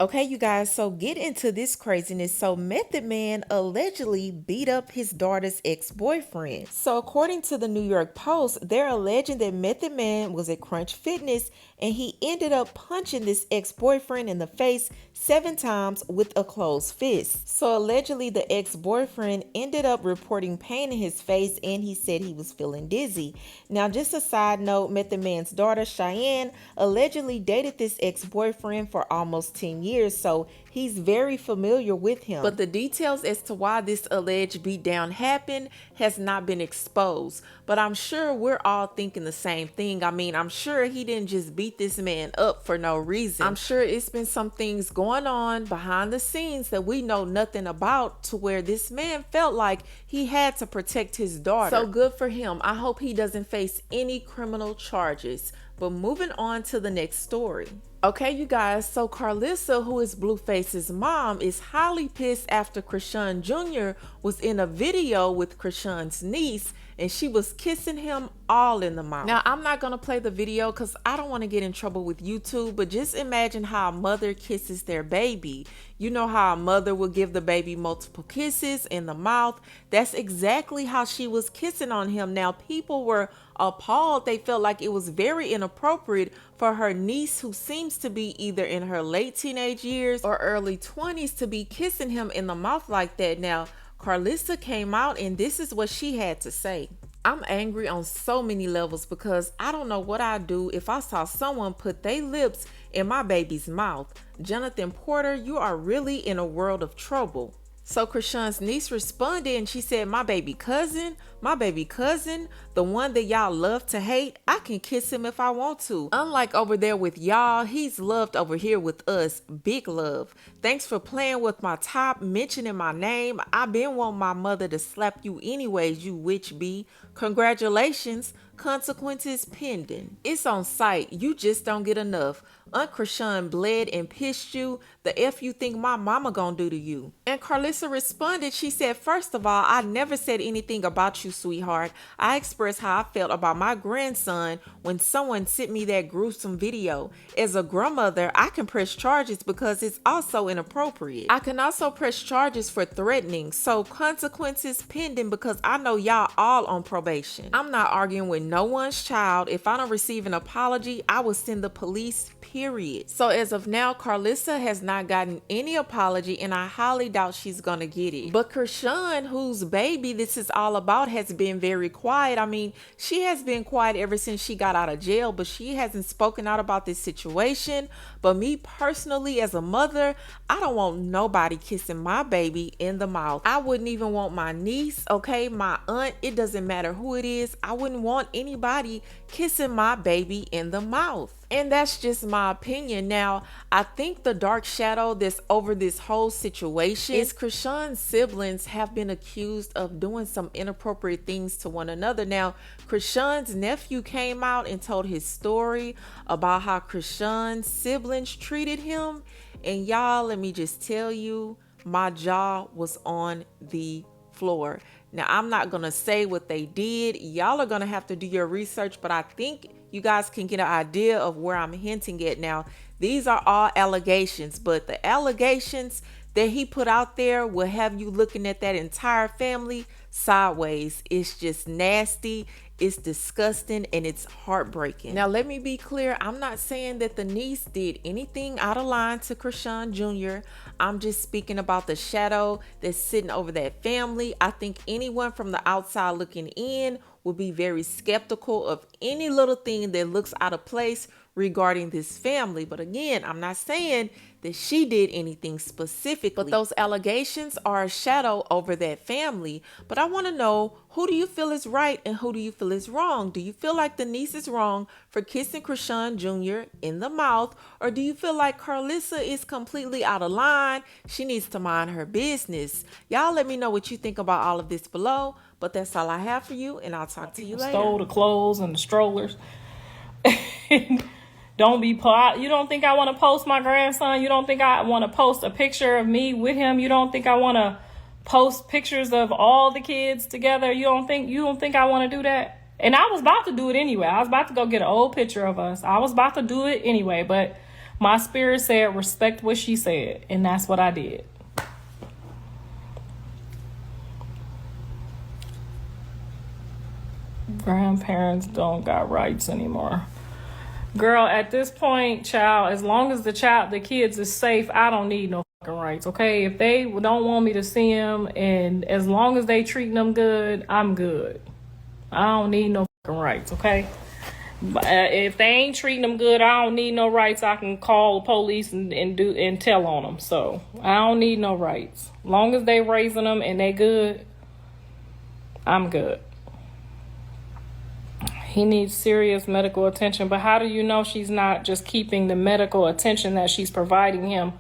Okay, you guys, so get into this craziness. So Method Man allegedly beat up his daughter's ex-boyfriend. So according to the New York Post, they're alleging that Method Man was at Crunch Fitness and he ended up punching this ex-boyfriend in the face 7 times with a closed fist. So allegedly the ex-boyfriend ended up reporting pain in his face and he said he was feeling dizzy. Now, just a side note, Method Man's daughter Cheyenne allegedly dated this ex-boyfriend for almost 10 years, so he's very familiar with him. But the details as to why this alleged beatdown happened has not been exposed. But I'm sure we're all thinking the same thing. I mean, I'm sure he didn't just beat this man up for no reason. I'm sure it's been some things going on behind the scenes that we know nothing about, to where this man felt like he had to protect his daughter. So good for him. I hope he doesn't face any criminal charges. But moving on to the next story. Okay, you guys, so Karlissa, who is Blueface's mom, is highly pissed after Chrisean Jr. was in a video with Chrisean's niece and she was kissing him all in the mouth. Now, I'm not going to play the video because I don't want to get in trouble with YouTube, but just imagine how a mother kisses their baby. You know how a mother will give the baby multiple kisses in the mouth? That's exactly how she was kissing on him. Now, people were appalled. They felt like it was very inappropriate for her niece, who seems to be either in her late teenage years or early 20s, to be kissing him in the mouth like that. Now, Karlissa came out and this is what she had to say. I'm angry on so many levels because I don't know what I'd do if I saw someone put their lips in my baby's mouth. Jonathan Porter, you are really in a world of trouble. So Chrisean's niece responded and she said, my baby cousin, the one that y'all love to hate, I can kiss him if I want to. Unlike over there with y'all, he's loved over here with us. Big love. Thanks for playing with my top, mentioning my name. I been wanting my mother to slap you anyways, you witch bee. Congratulations. Consequences pending. It's on site. You just don't get enough. Aunt Chrisean bled and pissed you. The F you think my mama gonna do to you? And Karlissa responded. She said, first of all, I never said anything about you, sweetheart. I expressed how I felt about my grandson when someone sent me that gruesome video. As a grandmother, I can press charges because it's also inappropriate. I can also press charges for threatening. So consequences pending because I know y'all all on probation. I'm not arguing with no one's child. If I don't receive an apology, I will send the police, period. So as of now, Karlissa has not gotten any apology and I highly doubt she's gonna get it. But Chrisean, whose baby this is all about, has been very quiet. I mean, she has been quiet ever since she got out of jail, but she hasn't spoken out about this situation. But me personally, as a mother, I don't want nobody kissing my baby in the mouth. I wouldn't even want my niece, okay, my aunt, it doesn't matter who it is. I wouldn't want anybody kissing my baby in the mouth. And that's just my opinion. Now, I think the dark shadow that's over this whole situation is Chrisean's siblings have been accused of doing some inappropriate things to one another. Now, Chrisean's nephew came out and told his story about how Chrisean's siblings treated him. And y'all, let me just tell you, my jaw was on the floor. Now, I'm not going to say what they did. Y'all are going to have to do your research, but I think you guys can get an idea of where I'm hinting at. Now, these are all allegations, but the allegations that he put out there will have you looking at that entire family sideways. It's just nasty. It's disgusting and it's heartbreaking. Now, let me be clear. I'm not saying that the niece did anything out of line to Chrisean Jr. I'm just speaking about the shadow that's sitting over that family. I think anyone from the outside looking in would be very skeptical of any little thing that looks out of place regarding this family. But again, I'm not saying that she did anything specifically, but those allegations are a shadow over that family. But I want to know, who do you feel is right and who do you feel is wrong? Do you feel like the niece is wrong for kissing Chrisean Jr. in the mouth, or do you feel like Karlissa is completely out of line? She needs to mind her business. Y'all let me know what you think about all of this below. But that's all I have for you, and I'll talk to you later. Stole the clothes and the strollers. Don't be polite. You don't think I want to post my grandson? You don't think I want to post a picture of me with him? You don't think I want to post pictures of all the kids together? You don't think I want to do that? And I was about to do it anyway. I was about to go get an old picture of us. I was about to do it anyway, but My spirit said, respect what she said. And that's what I did. Grandparents don't got rights anymore. Girl, at this point, child, as long as the kids is safe, I don't need no fucking rights, okay? If they don't want me to see them, and as long as they treating them good, I'm good. I don't need no fucking rights, okay? But if they ain't treating them good, I don't need no rights. I can call the police and tell on them. So I don't need no rights. Long as they raising them and they good, I'm good. He needs serious medical attention. But how do you know she's not just keeping the medical attention that she's providing him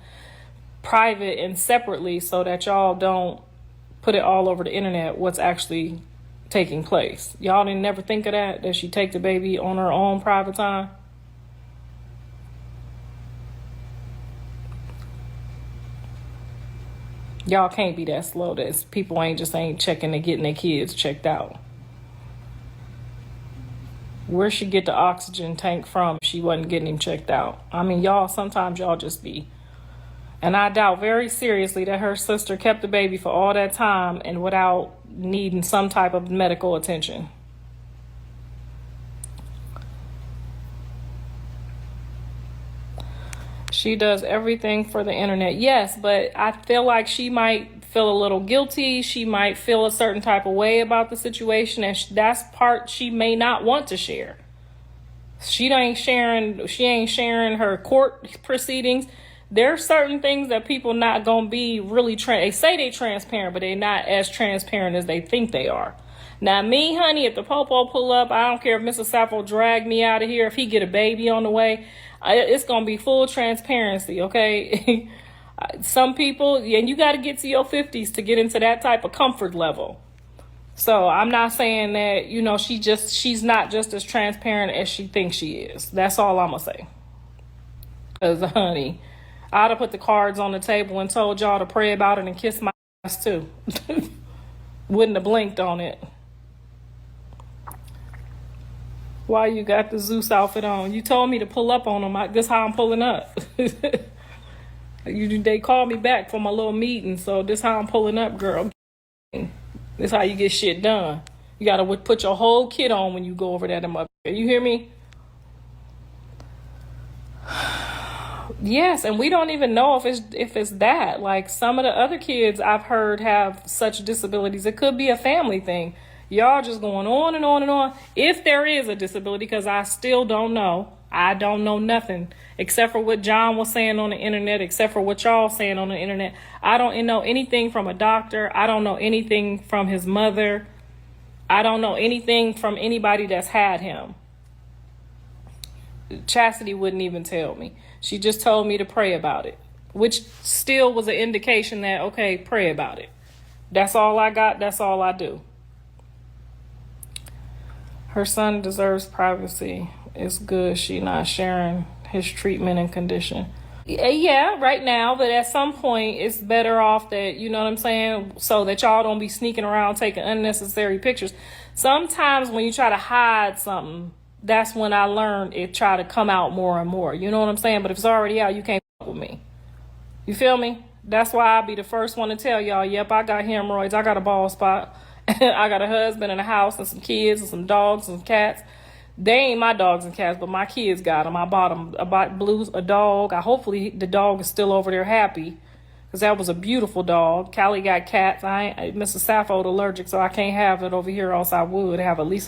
private and separately so that y'all don't put it all over the internet what's actually taking place? Y'all didn't never think of that she take the baby on her own private time? Y'all can't be that slow that people ain't checking and getting their kids checked out. Where she get the oxygen tank from if she wasn't getting him checked out? I mean, y'all, sometimes y'all just be. And I doubt very seriously that her sister kept the baby for all that time and without needing some type of medical attention. She does everything for the internet. Yes, but I feel like she might feel a little guilty. She might feel a certain type of way about the situation, and that's part she may not want to share. She ain't sharing her court proceedings. There are certain things that people not gonna be really they say they transparent, but they're not as transparent as they think they are. Now me, honey, if the popo pull up, I don't care if Mr. Sappho drag me out of here. If he get a baby on the way, it's gonna be full transparency, okay? Some people, and you got to get to your 50s to get into that type of comfort level. So I'm not saying that, she's not just as transparent as she thinks she is. That's all I'm going to say. Because, honey, I'd have put the cards on the table and told y'all to pray about it and kiss my ass too. Wouldn't have blinked on it. Why you got the Zeus outfit on? You told me to pull up on them. This how I'm pulling up. They called me back for my little meeting, so this how I'm pulling up, girl. This how you get shit done. You gotta put your whole kit on when you go over there. You hear me? Yes, and we don't even know if it's that. Like some of the other kids I've heard have such disabilities. It could be a family thing. Y'all just going on and on and on. If there is a disability, because I still don't know. I don't know nothing except for what John was saying on the internet, except for what y'all saying on the internet. I don't know anything from a doctor. I don't know anything from his mother. I don't know anything from anybody that's had him. Chastity wouldn't even tell me. She just told me to pray about it, which still was an indication that, okay, pray about it. That's all I got. That's all I do. Her son deserves privacy. It's good she not sharing his treatment and condition. Yeah, right now, but at some point it's better off that, you know what I'm saying, so that y'all don't be sneaking around taking unnecessary pictures. Sometimes when you try to hide something, that's when I learned it try to come out more and more. You know what I'm saying? But if it's already out, you can't fuck with me. You feel me? That's why I'll be the first one to tell y'all, yep, I got hemorrhoids, I got a bald spot, I got a husband and a house and some kids and some dogs and some cats. They ain't my dogs and cats, but my kids got them. I bought Blue's a dog. Hopefully the dog is still over there happy, because that was a beautiful dog. Callie got cats. Mr. Sappho's allergic, so I can't have it over here, else I would have at least a